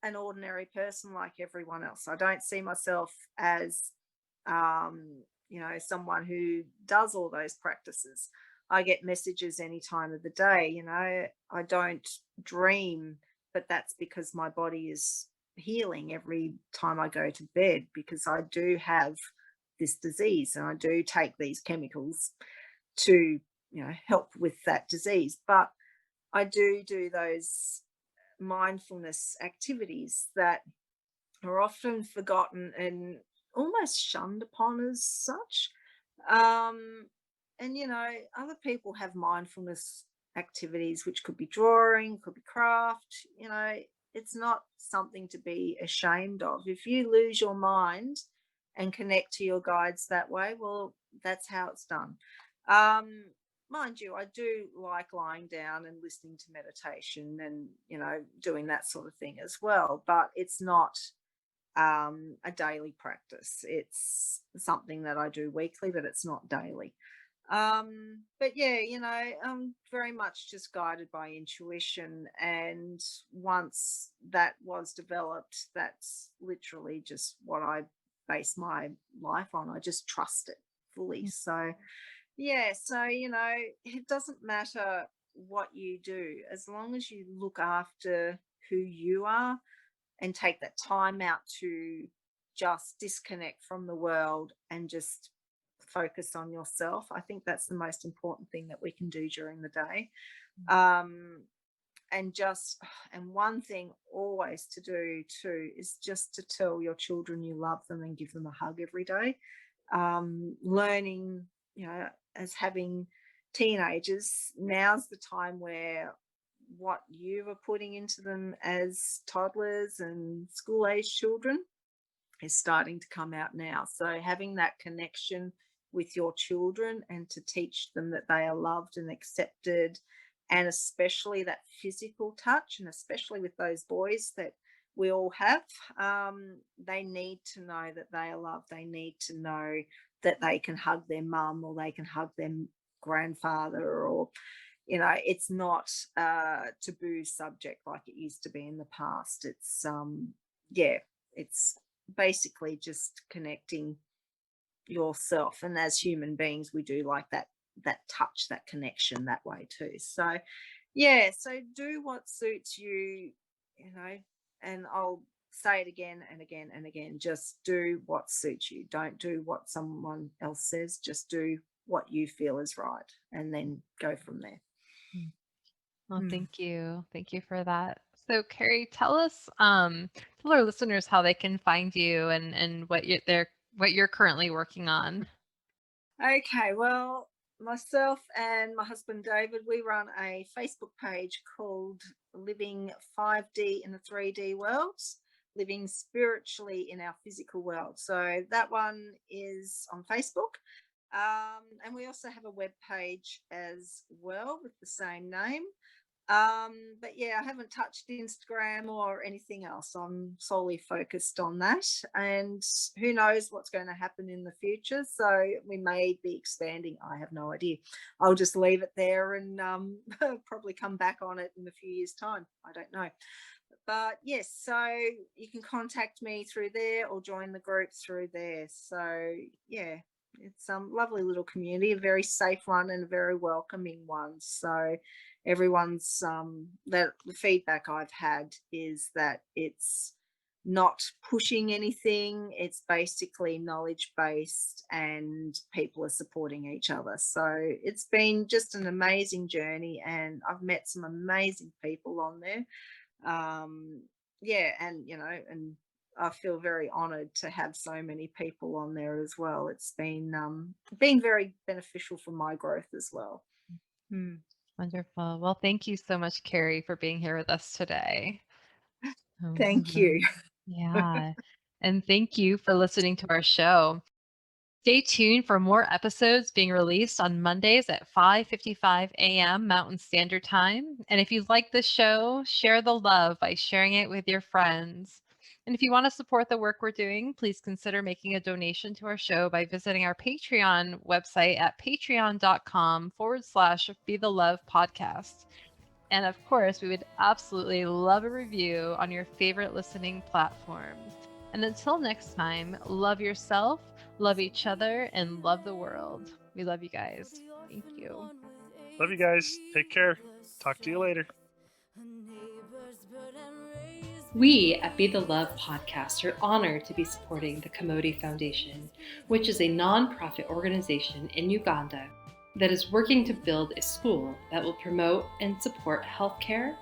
Speaker 6: an ordinary person like everyone else. I don't see myself as, someone who does all those practices. I get messages any time of the day. I don't dream, but that's because my body is healing every time I go to bed, because I do have this disease and I do take these chemicals to, help with that disease. But I do those mindfulness activities that are often forgotten and almost shunned upon as such. And other people have mindfulness activities, which could be drawing, could be craft. It's not something to be ashamed of. If you lose your mind and connect to your guides that way, well, that's how it's done. Mind you, I do like lying down and listening to meditation and, doing that sort of thing as well. But it's not a daily practice. It's something that I do weekly, but it's not daily. But yeah, I'm very much just guided by intuition. And once that was developed, that's literally just what I base my life on. I just trust it fully. So yeah, so it doesn't matter what you do, as long as you look after who you are and take that time out to just disconnect from the world and just focus on yourself. I think that's the most important thing that we can do during the day. And one thing always to do too is just to tell your children you love them and give them a hug every day. Learning, as having teenagers, now's the time where what you are putting into them as toddlers and school age children is starting to come out now. So having that connection with your children and to teach them that they are loved and accepted, and especially that physical touch, and especially with those boys that we all have, they need to know that they are loved. They need to know that they can hug their mum or they can hug their grandfather, or it's not a taboo subject like it used to be in the past. It's it's basically just connecting yourself, and as human beings we do like that touch, that connection that way too. So yeah, so do what suits you, and I'll say it again and again and again, just do what suits you. Don't do what someone else says, just do what you feel is right, and then go from there.
Speaker 2: Well, thank you. Thank you for that. So, Kerri, tell our listeners how they can find you and what you're currently working on.
Speaker 6: Okay, well, myself and my husband David, we run a Facebook page called Living 5D in the 3D Worlds, living spiritually in our physical world. So that one is on Facebook. And we also have a web page as well with the same name. But yeah, I haven't touched Instagram or anything else. I'm solely focused on that, and who knows what's going to happen in the future. So we may be expanding. I have no idea. I'll just leave it there and probably come back on it in a few years' time. I don't know. But yes, so you can contact me through there or join the group through there. So yeah, it's a lovely little community, a very safe one and a very welcoming one. So everyone's that the feedback I've had is that it's not pushing anything. It's basically knowledge based, and people are supporting each other. So it's been just an amazing journey, and I've met some amazing people on there. And I feel very honored to have so many people on there as well. It's been very beneficial for my growth as well.
Speaker 2: Wonderful. Well, thank you so much, Kerri, for being here with us today.
Speaker 6: Thank you.
Speaker 2: Yeah. And thank you for listening to our show. Stay tuned for more episodes being released on Mondays at 5:55 a.m. Mountain Standard Time. And if you like this show, share the love by sharing it with your friends. And if you want to support the work we're doing, please consider making a donation to our show by visiting our Patreon website at patreon.com/Be the Love Podcast. And of course, we would absolutely love a review on your favorite listening platforms. And until next time, love yourself, love each other, and love the world. We love you guys. Thank you.
Speaker 3: Love you guys. Take care. Talk to you later.
Speaker 1: A neighbor's bird and raised
Speaker 2: We at Be the Love podcast are honored to be supporting the Commodity Foundation, which is a nonprofit organization in Uganda that is working to build a school that will promote and support healthcare,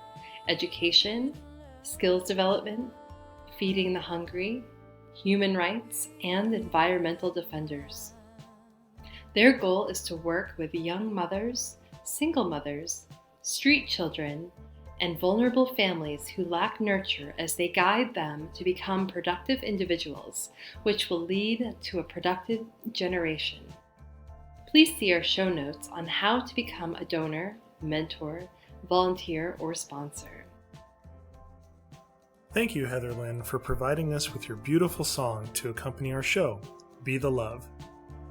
Speaker 2: education, skills development, feeding the hungry, human rights, and environmental defenders. Their goal is to work with young mothers, single mothers, street children, and vulnerable families who lack nurture as they guide them to become productive individuals, which will lead to a productive generation. Please see our show notes on how to become a donor, mentor, volunteer, or sponsor.
Speaker 3: Thank you, Heather Lynn, for providing us with your beautiful song to accompany our show, Be the Love.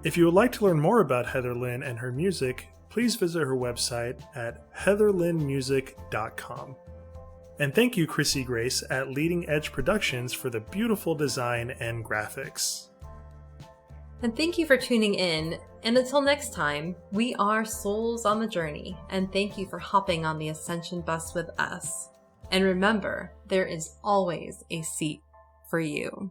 Speaker 3: If you would like to learn more about Heather Lynn and her music, please visit her website at heatherlynnmusic.com. And thank you, Chrissy Grace at Leading Edge Productions for the beautiful design and graphics.
Speaker 9: And thank you for tuning in. And until next time, we are souls on the journey. And thank you for hopping on the Ascension bus with us. And remember, there is always a seat for you.